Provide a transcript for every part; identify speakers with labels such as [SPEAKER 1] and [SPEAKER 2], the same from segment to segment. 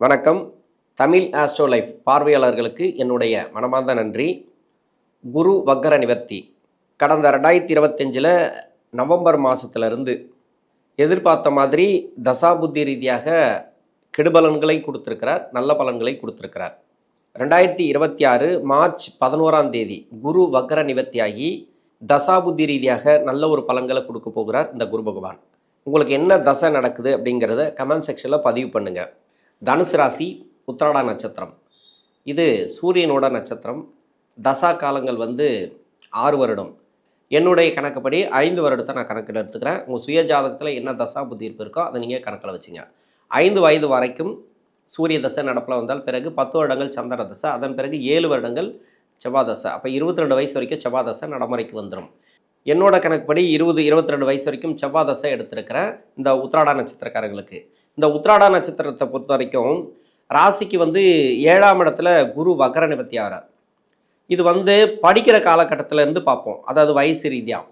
[SPEAKER 1] வணக்கம். Tamil astro life பார்வையாளர்களுக்கு என்னுடைய மனமார்ந்த நன்றி. குரு வக்கர நிவர்த்தி கடந்த 2025 நவம்பர் மாதத்துலேருந்து எதிர்பார்த்த மாதிரி தசாபுத்தி ரீதியாக கெடுபலன்களை கொடுத்துருக்கிறார், நல்ல பலன்களை கொடுத்துருக்கிறார். 2026 மார்ச் 11ஆம் தேதி குரு வக்கர நிவர்த்தியாகி தசாபுத்தி ரீதியாக நல்ல ஒரு பலன்களை கொடுக்க போகிறார் இந்த குரு பகவான். உங்களுக்கு என்ன தசை நடக்குது அப்படிங்கிறத கமெண்ட் செக்ஷனில் பதிவு பண்ணுங்கள். தனுசு ராசி, உத்திராட நட்சத்திரம். இது சூரியனோட நட்சத்திரம். தசா காலங்கள் 6 வருடம். என்னுடைய கணக்குப்படி 5 வருடத்தை நான் கணக்கில் எடுத்துக்கிறேன். உங்கள் சுய ஜாதகத்தில் என்ன தசா புத்தி இருக்கோ அதை நீங்கள் கணக்கில் வச்சுங்க. 5 வயது வரைக்கும் சூரிய தசை நடப்பில் வந்தால் பிறகு 10 வருடங்கள் சந்திர தசை, அதன் பிறகு 7 வருடங்கள் செவ்வாய் தசை. அப்போ 22 வயசு வரைக்கும் செவ்வாய் தசை நடைமுறைக்கு வந்துடும். என்னோட கணக்குப்படி 22 வயசு வரைக்கும் செவ்வாய் தசை எடுத்திருக்கிறேன் இந்த உத்திராட நட்சத்திரக்காரர்களுக்கு. இந்த உத்திராட நட்சத்திரத்தை பொறுத்த வரைக்கும் ராசிக்கு 7ஆம் இடத்துல குரு வக்கர நிவர்த்தி ஆகிறார். இது படிக்கிற காலகட்டத்திலேருந்து பார்ப்போம், அதாவது வயசு ரீதியாக.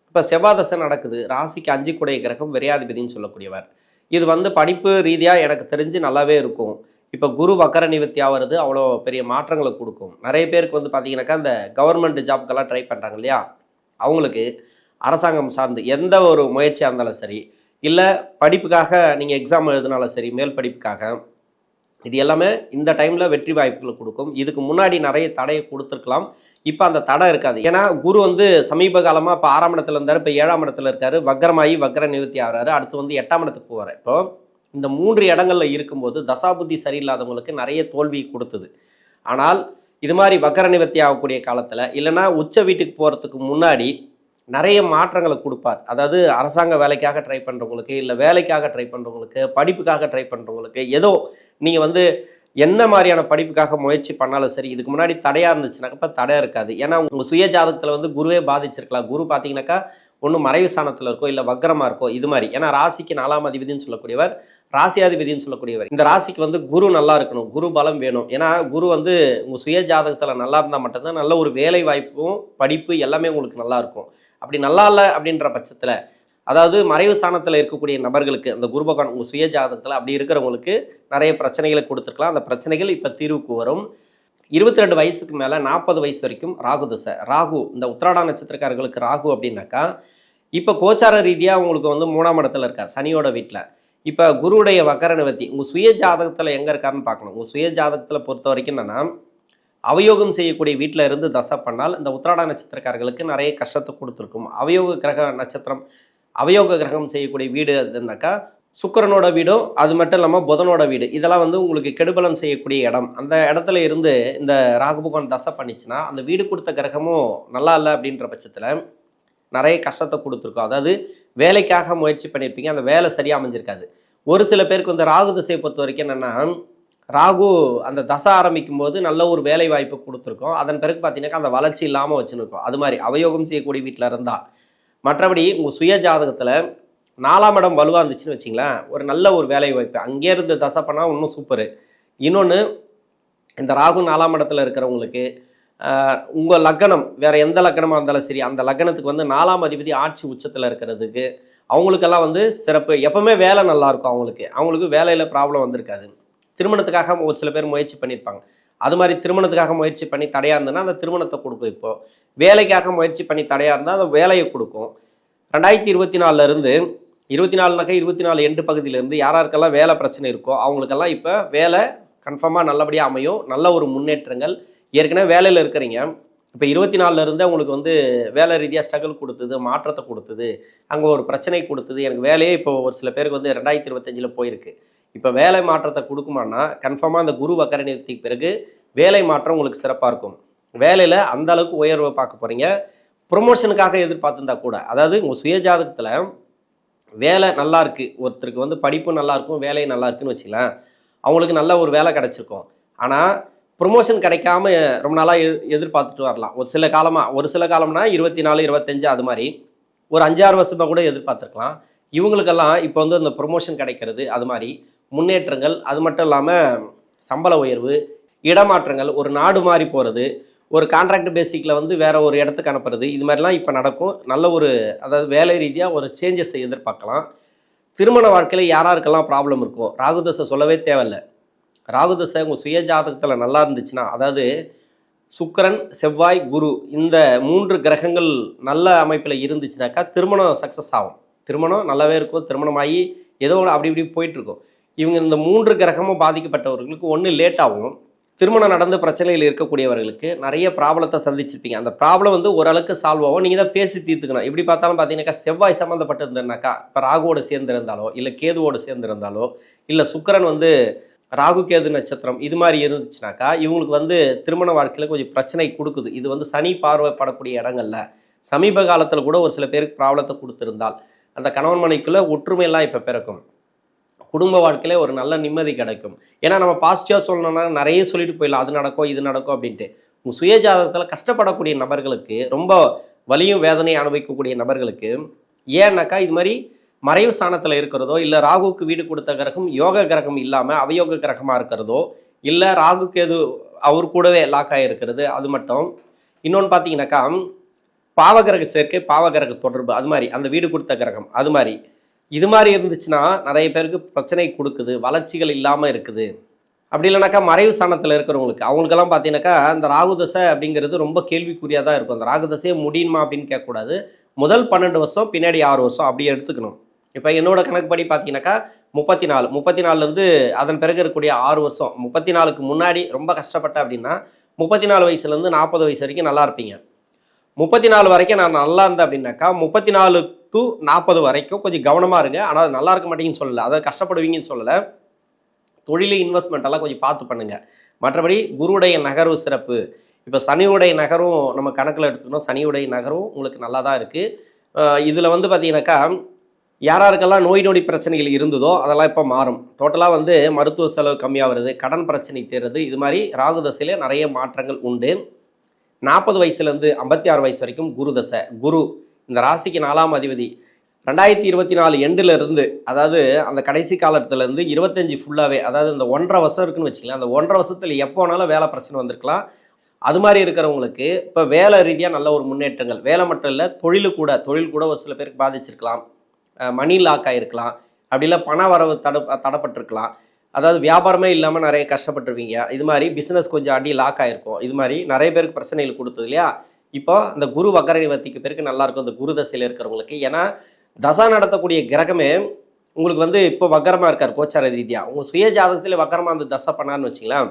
[SPEAKER 1] இப்போ செவ்வாய் தசை நடக்குது, ராசிக்கு 5 கூடிய கிரகம் விரையாதிபதினு சொல்லக்கூடியவர். இது படிப்பு ரீதியாக எனக்கு தெரிஞ்சு நல்லாவே இருக்கும். இப்போ குரு வக்கர நிவர்த்தி ஆகிறது அவ்வளோ பெரிய மாற்றங்களை கொடுக்கும். நிறைய பேருக்கு பார்த்தீங்கன்னாக்கா இந்த கவர்மெண்ட் ஜாப்க்கெல்லாம் ட்ரை பண்ணுறாங்க இல்லையா, அவங்களுக்கு அரசாங்கம் சார்ந்து எந்த ஒரு முயற்சியாக இருந்தாலும் சரி, இல்லை படிப்புக்காக நீங்கள் எக்ஸாம் எழுதினாலும் சரி, மேல் படிப்புக்காக, இது எல்லாமே இந்த டைமில் வெற்றி வாய்ப்புகளை கொடுக்கும். இதுக்கு முன்னாடி நிறைய தடையை கொடுத்துருக்கலாம், இப்போ அந்த தடை இருக்காது. ஏன்னா குரு சமீப காலமாக இப்போ 6ஆம் இடத்துல இருந்தார், இப்போ 7ஆம் இடத்துல இருக்கார், வக்கரமாகி வக்கர நிவர்த்தி ஆகிறாரு. அடுத்து 8ஆம் இடத்துக்கு போவார். இப்போ இந்த 3 இடங்களில் இருக்கும்போது தசாபுத்தி சரியில்லாதவங்களுக்கு நிறைய தோல்வி கொடுத்தது. ஆனால் இது மாதிரி வக்கர நிவர்த்தி ஆகக்கூடிய காலத்தில், இல்லைனா உச்ச வீட்டுக்கு போகிறதுக்கு முன்னாடி நிறைய மாற்றங்களை கொடுப்பார். அதாவது அரசாங்க வேலைக்காக ட்ரை பண்ணுறவங்களுக்கு, இல்லை வேலைக்காக ட்ரை பண்ணுறவங்களுக்கு, படிப்புக்காக ட்ரை பண்ணுறவங்களுக்கு, ஏதோ நீங்கள் என்ன மாதிரியான படிப்புக்காக முயற்சி பண்ணாலும் சரி, இதுக்கு முன்னாடி தடையாக இருந்துச்சுனாக்கா இப்போ தடையாக இருக்காது. ஏன்னா உங்கள் சுய ஜாதகத்தில் குருவே பாதிச்சிருக்கலாம். குரு பார்த்தீங்கன்னாக்கா ஒன்று மறைவு ஸ்தானத்தில் இருக்கோ, இல்லை வக்கரமாக இருக்கோ, இது மாதிரி. ஏன்னா ராசிக்கு 4ஆம் அதிபதினு சொல்லக்கூடியவர், ராசியாதிபதினு சொல்லக்கூடியவர். இந்த ராசிக்கு குரு நல்லா இருக்கணும், குரு பலம் வேணும். ஏன்னா குரு உங்கள் சுய ஜாதகத்தில் நல்லா இருந்தால் மட்டும்தான் நல்ல ஒரு வேலை வாய்ப்பும் படிப்பு எல்லாமே உங்களுக்கு நல்லா இருக்கும். அப்படி நல்லா இல்லை அப்படின்ற பட்சத்தில், அதாவது மறைவு ஸ்தானத்தில் இருக்கக்கூடிய நபர்களுக்கு அந்த குரு பகவான் உங்கள் சுய ஜாதகத்தில் அப்படி இருக்கிறவங்களுக்கு நிறைய பிரச்சனைகளை கொடுத்துருக்கலாம். அந்த பிரச்சனைகள் இப்போ தீர்வுக்கு வரும். 22 வயசுக்கு மேலே 40 வயசு வரைக்கும் ராகு தசை. ராகு இந்த உத்திராட நட்சத்திரக்காரர்களுக்கு ராகு அப்படின்னாக்கா இப்போ கோச்சார ரீதியாக உங்களுக்கு 3ஆம் இடத்துல இருக்கார், சனியோட வீட்டில். இப்போ குருவுடைய வக்கர நிவர்த்தி உங்கள் சுய ஜாதகத்தில் எங்கே இருக்காருன்னு பார்க்கணும். உங்கள் சுய ஜாதகத்தில் பொறுத்த வரைக்கும் என்னென்னா, அவயோகம் செய்யக்கூடிய வீட்டில் இருந்து தசை பண்ணால் இந்த உத்திராட நட்சத்திரக்காரர்களுக்கு நிறைய கஷ்டத்தை கொடுத்துருக்கும். அவயோக கிரக நட்சத்திரம், அவயோக கிரகம் செய்யக்கூடிய வீடு அதுனாக்கா சுக்கிரனோட வீடும், அது மட்டும் இல்லாமல் புதனோட வீடு, இதெல்லாம் உங்களுக்கு கெடுபலன் செய்யக்கூடிய இடம். அந்த இடத்துல இருந்து இந்த ராகு பகவான் தசை பண்ணிச்சுன்னா அந்த வீடு கொடுத்த கிரகமும் நல்லா இல்லை அப்படின்ற பட்சத்தில் நிறைய கஷ்டத்தை கொடுத்துருக்கோம். அதாவது வேலைக்காக முயற்சி பண்ணியிருப்பீங்க, அந்த வேலை சரியாக அமைஞ்சிருக்காது. ஒரு சில பேருக்கு ராகு தசையை பொறுத்த வரைக்கும் என்னென்னா, ராகு அந்த தசை ஆரம்பிக்கும் போது நல்ல ஒரு வேலை வாய்ப்பு கொடுத்துருக்கோம், அதன் பிறகு பார்த்தீங்கன்னாக்கா அந்த வளர்ச்சி இல்லாமல் வச்சுருக்கோம். அது மாதிரி அவயோகம் செய்யக்கூடிய வீட்டில் இருந்தால். மற்றபடி உங்கள் சுய ஜாதகத்தில் 4ஆம் இடம் வலுவாக இருந்துச்சுன்னு வச்சிங்களேன், ஒரு நல்ல ஒரு வேலை வாய்ப்பு அங்கே இருந்து தசை பண்ணால் இன்னும் சூப்பரு. இன்னொன்று, இந்த ராகு 4ஆம் இடத்துல இருக்கிறவங்களுக்கு உங்கள் லக்னம் வேறு எந்த லக்னமாக இருந்தாலும் சரி, அந்த லக்னத்துக்கு 4ஆம் அதிபதி ஆட்சி உச்சத்தில் இருக்கிறதுக்கு அவங்களுக்கெல்லாம் சிறப்பு. எப்போவுமே வேலை நல்லாயிருக்கும். அவங்களுக்கு வேலையில் ப்ராப்ளம் வந்திருக்காது. திருமணத்துக்காக ஒரு சில பேர் முயற்சி பண்ணியிருப்பாங்க, அது மாதிரி திருமணத்துக்காக முயற்சி பண்ணி தடையாக இருந்ததுன்னா அந்த திருமணத்தை கொடுக்கும். இப்போது வேலைக்காக முயற்சி பண்ணி தடையாக இருந்தால் அந்த வேலையை கொடுக்கும். 2024 24 எண்டு பகுதியிலேருந்து யாராருக்கெல்லாம் வேலை பிரச்சனை இருக்கோ அவங்களுக்கெல்லாம் இப்போ வேலை கன்ஃபார்மாக நல்லபடியாக அமையும். நல்ல ஒரு முன்னேற்றங்கள். ஏற்கனவே வேலையில் இருக்கிறீங்க, இப்போ 24 உங்களுக்கு வேலை ரீதியாக ஸ்ட்ரகிள் கொடுத்தது, மாற்றத்தை கொடுத்தது, அங்கே ஒரு பிரச்சனை கொடுத்தது. எனக்கு வேலையே இப்போ ஒரு சில பேருக்கு 2025 போயிருக்கு. இப்போ வேலை மாற்றத்தை கொடுக்குமான்னா கன்ஃபார்மாக அந்த குரு வக்கர நிவர்த்திக்கு பிறகு வேலை மாற்றம் உங்களுக்கு சிறப்பாக இருக்கும். வேலையில் அந்த அளவுக்கு உயர்வை பார்க்க போகிறீங்க. ப்ரொமோஷனுக்காக எதிர்பார்த்துருந்தா கூட, அதாவது உங்கள் சுய ஜாதகத்தில் வேலை நல்லா இருக்குது, ஒருத்தருக்கு படிப்பு நல்லா இருக்கும், வேலை நல்லா இருக்குன்னு வச்சுக்கலாம், அவங்களுக்கு நல்ல ஒரு வேலை கிடச்சிருக்கும். ஆனால் ப்ரொமோஷன் கிடைக்காம ரொம்ப நாளாக எதிர்பார்த்துட்டு வரலாம். ஒரு சில காலம்னா 24 25 அது மாதிரி ஒரு 5-6 வருஷமாக கூட எதிர்பார்த்துருக்கலாம். இவங்களுக்கெல்லாம் இப்போ அந்த ப்ரொமோஷன் கிடைக்கிறது, அது மாதிரி முன்னேற்றங்கள், அது மட்டும் இல்லாமல் சம்பள உயர்வு, இடமாற்றங்கள், ஒரு நாடு மாறி போகிறது, ஒரு கான்ட்ராக்ட் பேசிக்கில் வேறு ஒரு இடத்துக்கு அனுப்புறது, இது மாதிரிலாம் இப்போ நடக்கும். நல்ல ஒரு, அதாவது வேலை ரீதியாக ஒரு சேஞ்சஸை எதிர்பார்க்கலாம். திருமண வாழ்க்கையில் யாராருக்கெல்லாம் ப்ராப்ளம் இருக்கோ, ராகு தசை சொல்லவே தேவையில்லை, ராகு தசை உங்கள் சுய ஜாதகத்தில் நல்லா இருந்துச்சுன்னா, அதாவது சுக்கிரன், செவ்வாய், குரு இந்த 3 கிரகங்கள் நல்ல அமைப்பில் இருந்துச்சுனாக்கா திருமணம் சக்ஸஸ் ஆகும். திருமணம் நல்லாவே இருக்கும். திருமணமாகி ஏதோ அப்படி இப்படி போயிட்டுருக்கும். இவங்க இந்த 3 கிரகமும் பாதிக்கப்பட்டவர்களுக்கு ஒன்று லேட் ஆகும். திருமணம் நடந்து பிரச்சனையில் இருக்கக்கூடியவர்களுக்கு நிறைய ப்ராப்ளத்தை சந்திச்சிருப்பீங்க. அந்த ப்ராப்ளம் வந்து ஓரளவுக்கு சால்வ் ஆகும். நீங்கள் தான் பேசி தீர்த்துக்கணும். எப்படி பார்த்தாலும் பார்த்தீங்கன்னாக்கா செவ்வாய் சம்மந்தப்பட்டிருந்தேன்னாக்கா, இப்போ ராகுவோடு சேர்ந்திருந்தாலோ, இல்லை கேதுவோடு சேர்ந்திருந்தாலோ, இல்லை சுக்கிரன் வந்து ராகு கேது நட்சத்திரம் இது மாதிரி இருந்துச்சுனாக்கா, இவங்களுக்கு வந்து திருமண வாழ்க்கையில் கொஞ்சம் பிரச்சனை கொடுக்குது. இது வந்து சனி பார்வைப்படக்கூடிய இடங்கள்ல சமீப காலத்தில் கூட ஒரு சில பேருக்கு ப்ராப்ளத்தை கொடுத்துருந்தால், அந்த கணவன் மனைவிக்குள்ளே ஒற்றுமையெல்லாம் இப்போ பிறக்கும். குடும்ப வாழ்க்கையில ஒரு நல்ல நிம்மதி கிடைக்கும். ஏன்னா நம்ம பாசிட்டிவாக சொல்லணும்னா நிறைய சொல்லிட்டு போயிடலாம், அது நடக்கும் இது நடக்கும் அப்படின்ட்டு. உங்கள் சுயஜாதகத்தில் கஷ்டப்படக்கூடிய நபர்களுக்கு, ரொம்ப வலியும் வேதனையும் அனுபவிக்கக்கூடிய நபர்களுக்கு, ஏன்னாக்கா இது மாதிரி மறைவு ஸ்தானத்தில் இருக்கிறதோ, இல்லை ராகுக்கு வீடு கொடுத்த கிரகம் யோக கிரகம் இல்லாமல் அவயோக கிரகமாக இருக்கிறதோ, இல்லை ராகு கேது அவர் கூடவே லாக் ஆகிருக்கிறது, அது மட்டும். இன்னொன்று பார்த்தீங்கன்னாக்கா பாவகிரக சேர்க்கை, பாவகிரக தொடர்பு, அது மாதிரி அந்த வீடு கொடுத்த கிரகம் அது மாதிரி இது மாதிரி இருந்துச்சுன்னா நிறைய பேருக்கு பிரச்சனை கொடுக்குது, வளர்ச்சிகள் இல்லாமல் இருக்குது. அப்படி இல்லைனாக்கா மறைவு ஸ்தானத்தில் இருக்கிறவங்களுக்கு அவங்களுக்கெல்லாம் பார்த்தீங்கன்னாக்கா அந்த ராகு தசை அப்படிங்கிறது ரொம்ப கேள்விக்குறியாக தான் இருக்கும். அந்த ராகு தசையை முடியுமா அப்படின்னு கேட்கக்கூடாது. முதல் 12 வருஷம், பின்னாடி 6 வருஷம் அப்படி எடுத்துக்கணும். இப்போ என்னோட கணக்குப்படி பார்த்தீங்கன்னாக்கா 34 அதன் பிறகு இருக்கக்கூடிய 6 வருஷம், 34க்கு முன்னாடி ரொம்ப கஷ்டப்பட்ட அப்படின்னா 34 வயசுலேருந்து 40 வயசு வரைக்கும் நல்லா இருப்பீங்க. 34 வரைக்கும் நான் நல்லா இருந்தேன் அப்படின்னாக்கா 34 to 40 வரைக்கும் கொஞ்சம் கவனமாக இருங்க. ஆனால் அது நல்லா இருக்க மாட்டேங்குன்னு சொல்லலை, அதாவது கஷ்டப்படுவீங்கன்னு சொல்லலை. தொழில் இன்வெஸ்ட்மெண்ட் எல்லாம் கொஞ்சம் பார்த்து பண்ணுங்க. மற்றபடி குருவுடைய நகர்வு சிறப்பு. இப்போ சனியுடைய நகரும் நம்ம கணக்கில் எடுத்துக்கணும். சனியுடைய நகரும் உங்களுக்கு நல்லா தான் இருக்குது. இதில் வந்து பார்த்தீங்கன்னாக்கா யாராருக்கெல்லாம் நோய் நொடி பிரச்சனைகள் இருந்ததோ அதெல்லாம் இப்போ மாறும். டோட்டலாக வந்து மருத்துவ செலவு கம்மியாக வருது, கடன் பிரச்சனை தீருது. இது மாதிரி ராகு தசையிலே நிறைய மாற்றங்கள் உண்டு. 40 வயசுலேருந்து 56 வயசு வரைக்கும் குரு தசை. குரு இந்த ராசிக்கு 4ஆம் அதிபதி. 2024 எண்டிலிருந்து, அதாவது அந்த கடைசி காலத்துலேருந்து 25 ஃபுல்லாகவே, அதாவது இந்த 1.5 வருஷம் இருக்குன்னு வச்சுக்கலாம். அந்த 1.5 வருஷத்தில் எப்போ வேணாலும் வேலை பிரச்சனை வந்திருக்கலாம். அது மாதிரி இருக்கிறவங்களுக்கு இப்போ வேலை ரீதியாக நல்ல ஒரு முன்னேற்றங்கள். வேலை மட்டும் இல்லை, தொழில் கூட ஒரு சில பேருக்கு பாதிச்சிருக்கலாம். மணி லாக் ஆகிருக்கலாம். அப்படி இல்லை பண வரவு தடப்பட்டிருக்கலாம். அதாவது வியாபாரமே இல்லாமல் நிறைய கஷ்டப்பட்டுருவீங்க. இது மாதிரி பிஸ்னஸ் கொஞ்சம் அடி லாக் ஆகிருக்கும். இது மாதிரி நிறைய பேருக்கு பிரச்சனைகள் கொடுத்தது இல்லையா. இப்போ இந்த குரு வக்கர நிவர்த்திக்கு பேருக்கு நல்லாயிருக்கும் இந்த குரு தசையில் இருக்கிறவங்களுக்கு. ஏன்னா தசா நடத்தக்கூடிய கிரகமே உங்களுக்கு வந்து இப்போ வக்கரமாக இருக்கார் கோச்சார ரீதியாக. உங்கள் சுய ஜாதகத்தில் வக்கரமாக அந்த தசை பண்ணான்னு வச்சிங்களேன்,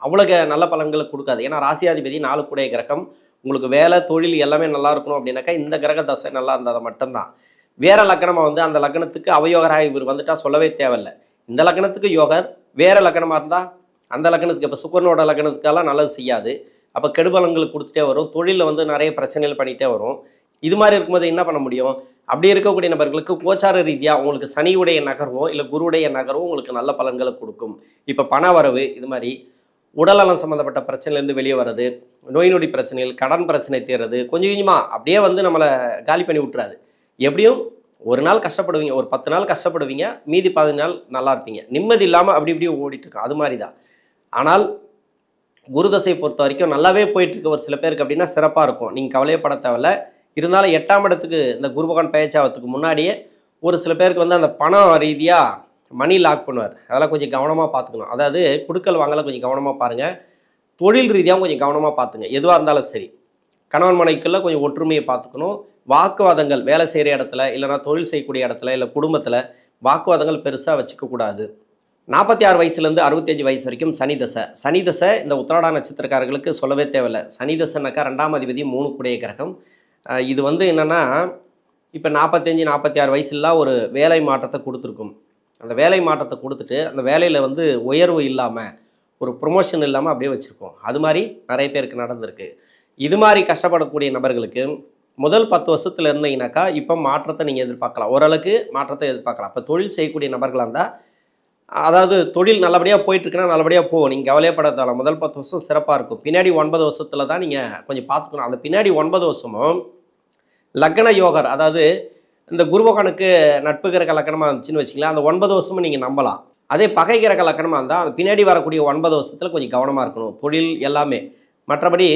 [SPEAKER 1] அவ்வளோக்கு நல்ல பலன்களை கொடுக்காது. ஏன்னா ராசியாதிபதி 4 கூடிய கிரகம். உங்களுக்கு வேலை தொழில் எல்லாமே நல்லா இருக்கணும் அப்படின்னாக்கா இந்த கிரக தசை நல்லா இருந்தால் மட்டும்தான். வேற லக்னமாக வந்து அந்த லக்னத்துக்கு அவயோகராக இவர் வந்துட்டா சொல்லவே தேவையில்லை. இந்த லக்னத்துக்கு யோகர், வேற லக்னமாக இருந்தால் அந்த லக்னத்துக்கு, இப்போ சுக்கரனோட லக்னத்துக்கெல்லாம் நல்லது செய்யாது. அப்போ கெடுபலங்கள் கொடுத்துட்டே வரும். தொழிலில் வந்து நிறைய பிரச்சனைகள் பண்ணிகிட்டே வரும். இது மாதிரி இருக்கும்போது என்ன பண்ண முடியும்? அப்படி இருக்கக்கூடிய நபர்களுக்கு கோச்சார ரீதியாக உங்களுக்கு சனியுடைய நகர்வோ இல்லை குருவுடைய நகர்வோ உங்களுக்கு நல்ல பலன்களை கொடுக்கும். இப்போ பண வரவு, இது மாதிரி உடல்நலம் சம்மந்தப்பட்ட பிரச்சனைலேருந்து வெளியே வர்றது, நோய் நொடி பிரச்சனைகள், கடன் பிரச்சனை தீர்றது, கொஞ்சம் கொஞ்சமாக அப்படியே வந்து நம்மளை காலி பண்ணி விட்டுறாது. எப்படியும் ஒரு நாள் கஷ்டப்படுவீங்க, ஒரு 10 நாள் கஷ்டப்படுவீங்க, மீதி 15 நாள் நல்லா இருப்பீங்க. நிம்மதி இல்லாமல் அப்படி இப்படி ஓடிட்டுருக்கோம். அது மாதிரி தான். ஆனால் குரு தசையை பொறுத்த வரைக்கும் நல்லாவே போயிட்டுருக்கு. ஒரு சில பேருக்கு அப்படின்னா சிறப்பாக இருக்கும், நீங்கள் கவலையப்பட தேவையில்ல. இருந்தாலும் 8ஆம் இடத்துக்கு இந்த குரு பகவான் பெயர்ச்சாவதுக்கு முன்னாடியே ஒரு சில பேருக்கு வந்து அந்த பணம் ரீதியாக மணி லாக் பண்ணுவார். அதெல்லாம் கொஞ்சம் கவனமாக பார்த்துக்கணும். அதாவது குடுக்கல் வாங்கலாம் கொஞ்சம் கவனமாக பாருங்கள். தொழில் ரீதியாகவும் கொஞ்சம் கவனமாக பார்த்துங்க. எதுவாக இருந்தாலும் சரி, கணவன் மனைவிக்குள்ள கொஞ்சம் ஒற்றுமையை பார்த்துக்கணும். வாக்குவாதங்கள் வேலை செய்கிற இடத்துல, இல்லைனா தொழில் செய்யக்கூடிய இடத்துல, இல்லை குடும்பத்தில் வாக்குவாதங்கள் பெருசாக வச்சுக்கக்கூடாது. 46 வயசுலேருந்து 65 வயசு வரைக்கும் சனி தசை. சனி தசை இந்த உத்திராட நட்சத்திரக்காரர்களுக்கு சொல்லவே தேவையில்லை. சனி தசைனாக்கா 2ஆம் அதிபதி 3 கூடிய கிரகம். இது வந்து என்னென்னா இப்போ 45 46 வயசுலாம் ஒரு வேலை மாற்றத்தை கொடுத்துருக்கும். அந்த வேலை மாற்றத்தை கொடுத்துட்டு அந்த வேலையில் வந்து உயர்வு இல்லாமல், ஒரு ப்ரொமோஷன் இல்லாமல் அப்படியே வச்சுருக்கோம். அது மாதிரி நிறைய பேருக்கு நடந்திருக்கு. இது மாதிரி கஷ்டப்படக்கூடிய நபர்களுக்கு முதல் 10 வருஷத்தில் இருந்தீங்கன்னாக்கா இப்போ மாற்றத்தை நீங்கள் எதிர்பார்க்கலாம். ஓரளவுக்கு மாற்றத்தை எதிர்பார்க்கலாம். இப்போ தொழில் செய்யக்கூடிய நபர்களாக இருந்தால், அதாவது தொழில் நல்லபடியாக போயிட்டுருக்குன்னா நல்லபடியாக போகும், நீங்கள் கவலையப்பட தேவை. முதல் 10 வருஷம் சிறப்பாக இருக்கும். பின்னாடி 9 வருஷத்தில் தான் நீங்கள் கொஞ்சம் பார்த்துக்கணும். அந்த பின்னாடி 9 வருஷமும் லக்ன யோகர், அதாவது இந்த குரு பகவானுக்கு நட்பு கிரக லக்கணமாக இருந்துச்சுன்னு வச்சிங்களேன், அந்த 9 வருஷமும் நீங்கள் நம்பலாம். அதே பகை கிரக லக்கணமாக இருந்தால் அந்த பின்னாடி வரக்கூடிய 9 வருஷத்தில் கொஞ்சம் கவனமாக இருக்கணும், தொழில் எல்லாமே. மற்றபடி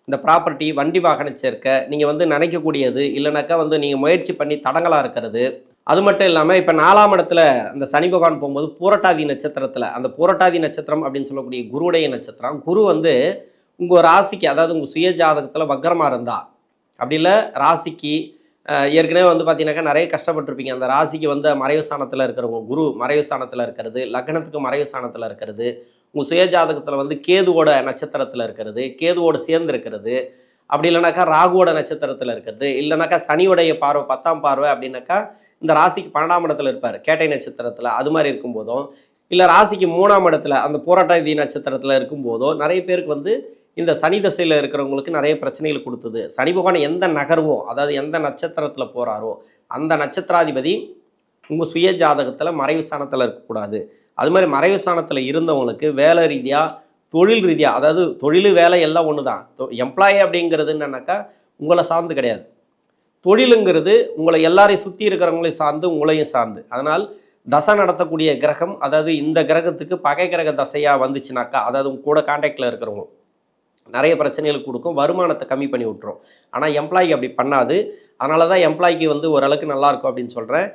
[SPEAKER 1] இந்த ப்ராப்பர்ட்டி, வண்டி வாகன சேர்க்கை, நீங்கள் வந்து நினைக்கக்கூடியது இல்லைனாக்கா வந்து நீங்கள் முயற்சி பண்ணி தடங்களாக இருக்கிறது, அது மட்டும் இல்லாமல் இப்போ 4ஆம் இடத்துல அந்த சனி பகவான் போகும்போது பூரட்டாதி நட்சத்திரத்தில், அந்த பூரட்டாதி நட்சத்திரம் அப்படின்னு சொல்லக்கூடிய குருவுடைய நட்சத்திரம், குரு வந்து உங்கள் ராசிக்கு, அதாவது உங்கள் சுய ஜாதகத்தில் வக்கரமாக இருந்தா, அப்படி இல்லை ராசிக்கு ஏற்கனவே வந்து பார்த்தீங்கன்னாக்கா நிறைய கஷ்டப்பட்டிருப்பீங்க. அந்த ராசிக்கு வந்து மறைவு ஸ்தானத்தில் இருக்கிறவங்க, குரு மறைவு ஸ்தானத்தில் இருக்கிறது, லக்னத்துக்கு மறைவு ஸ்தானத்தில் இருக்கிறது, உங்கள் சுய ஜாதகத்தில் வந்து கேதுவோட நட்சத்திரத்தில் இருக்கிறது, கேதுவோடு சேர்ந்து இருக்கிறது, அப்படி இல்லைனாக்கா ராகுவோட நட்சத்திரத்தில் இருக்கிறது, இல்லைனாக்கா சனியோடைய பார்வை 10ஆம் பார்வை அப்படின்னாக்கா இந்த ராசிக்கு 12ஆம் இடத்துல இருப்பார் கேட்டை நட்சத்திரத்தில், அது மாதிரி இருக்கும்போதும், இல்லை ராசிக்கு 3ஆம் இடத்துல அந்த பூரட்டாதி நட்சத்திரத்தில் இருக்கும்போதோ நிறைய பேருக்கு வந்து இந்த சனி தசையில் இருக்கிறவங்களுக்கு நிறைய பிரச்சனைகள் கொடுத்தது. சனி பகவான் எந்த நகர்வோ, அதாவது எந்த நட்சத்திரத்தில் போகிறாரோ அந்த நட்சத்திராதிபதி உங்கள் சுய ஜாதகத்தில் மறைவு ஸ்தானத்தில் இருக்கக்கூடாது. அது மாதிரி மறைவு ஸ்தானத்தில் இருந்தவங்களுக்கு வேலை ரீதியாக, தொழில் ரீதியாக, அதாவது தொழில் வேலை எல்லாம் ஒன்று தான். எம்ப்ளாயி அப்படிங்கிறது என்னன்னாக்கா உங்களை சார்ந்து கிடையாது. தொழிலுங்கிறது உங்களை எல்லாரையும் சுற்றி இருக்கிறவங்களையும் சார்ந்து, உங்களையும் சார்ந்து. அதனால் தசை நடத்தக்கூடிய கிரகம், அதாவது இந்த கிரகத்துக்கு பகை கிரக தசையாக வந்துச்சுனாக்கா, அதாவது உங்க கூட கான்டாக்டில் இருக்கிறவங்க நிறைய பிரச்சனைகள் கொடுக்கும், வருமானத்தை கம்மி பண்ணி விட்டுரும். ஆனால் எம்ப்ளாய்க்கு அப்படி பண்ணாது. அதனால தான் எம்ப்ளாய்க்கு வந்து ஓரளவுக்கு நல்லாயிருக்கும் அப்படின்னு சொல்கிறேன்.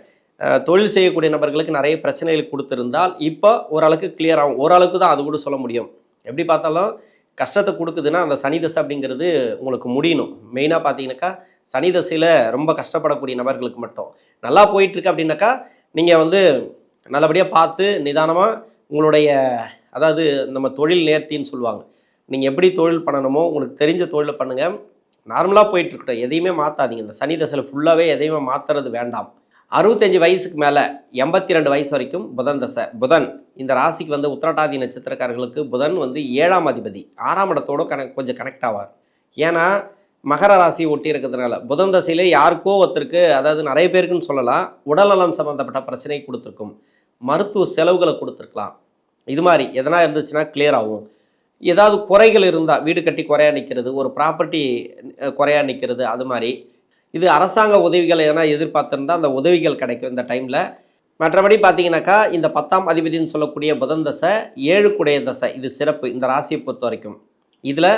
[SPEAKER 1] தொழில் செய்யக்கூடிய நபர்களுக்கு நிறைய பிரச்சனைகள் கொடுத்துருந்தால் இப்போ ஓரளவுக்கு கிளியர் ஆகும். ஓரளவுக்கு தான் அது கூட சொல்ல முடியும். எப்படி பார்த்தாலும் கஷ்டத்தை கொடுக்குதுன்னா அந்த சனி தசை அப்படிங்கிறது உங்களுக்கு முடியணும். மெயினாக பார்த்தீங்கன்னாக்கா சனி தசையில் ரொம்ப கஷ்டப்படக்கூடிய நபர்களுக்கு மட்டும். நல்லா போயிட்டுருக்கு அப்படின்னாக்கா நீங்கள் வந்து நல்லபடியாக பார்த்து நிதானமாக உங்களுடைய, அதாவது நம்ம தொழில் நேர்த்தின்னு சொல்லுவாங்க, நீங்கள் எப்படி தொழில் பண்ணணுமோ உங்களுக்கு தெரிஞ்ச தொழிலை பண்ணுங்கள். நார்மலாக போயிட்டுருக்கட்டும், எதையுமே மாற்றாதீங்க. இந்த சனி தசையில் ஃபுல்லாகவே எதையுமே மாற்றுறது வேண்டாம். 65 வயசுக்கு மேலே 82 வயசு வரைக்கும் புதன் தசை. புதன் இந்த ராசிக்கு வந்து உத்திரட்டாதி நட்சத்திரக்காரர்களுக்கு புதன் வந்து 7ஆம் அதிபதி, 6ஆம் இடத்தோடு கொஞ்சம் கனெக்ட் ஆவார். ஏன்னா மகர ராசியை ஒட்டி இருக்கிறதுனால புதன் தசையிலே யாருக்கோ ஒருத்தருக்கு, அதாவது நிறைய பேருக்குன்னு சொல்லலாம், உடல்நலம் சம்மந்தப்பட்ட பிரச்சனை கொடுத்துருக்கும், மருத்துவ செலவுகளை கொடுத்துருக்கலாம். இது மாதிரி எதனா இருந்துச்சுன்னா கிளியர் ஆகும். ஏதாவது குறைகள் இருந்தால், வீடு கட்டி குறையாக நிற்கிறது, ஒரு ப்ராப்பர்ட்டி குறையாக நிற்கிறது, அது மாதிரி இது அரசாங்க உதவிகள் எதனா எதிர்பார்த்துருந்தால் அந்த உதவிகள் கிடைக்கும் இந்த டைமில். மற்றபடி பார்த்தீங்கன்னாக்கா இந்த 10ஆம் அதிபதினு சொல்லக்கூடிய புதன் தசை 7க்குடைய தசை, இது சிறப்பு இந்த ராசியை பொறுத்த வரைக்கும். இதில்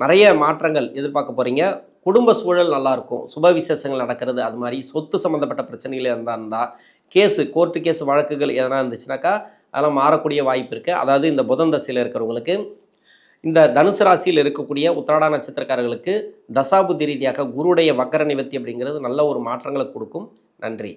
[SPEAKER 1] நிறைய மாற்றங்கள் எதிர்பார்க்க போகிறீங்க. குடும்ப சூழல் நல்லாயிருக்கும், சுப விசேஷங்கள் நடக்கிறது, அது மாதிரி சொத்து சம்மந்தப்பட்ட பிரச்சனைகள் இருந்தால் கேஸு, கோர்ட்டு கேஸ் வழக்குகள் எதனா இருந்துச்சுனாக்கா அதெல்லாம் மாறக்கூடிய வாய்ப்பு இருக்குது. அதாவது இந்த புதன் தசையில் இருக்கிறவங்களுக்கு, இந்த தனுசு ராசியில் இருக்கக்கூடிய உத்திராட நட்சத்திரக்காரர்களுக்கு தசாபுத்தி ரீதியாக குருடைய வக்கர நிவர்த்தி அப்படிங்கிறது நல்ல ஒரு மாற்றங்களை கொடுக்கும். நன்றி.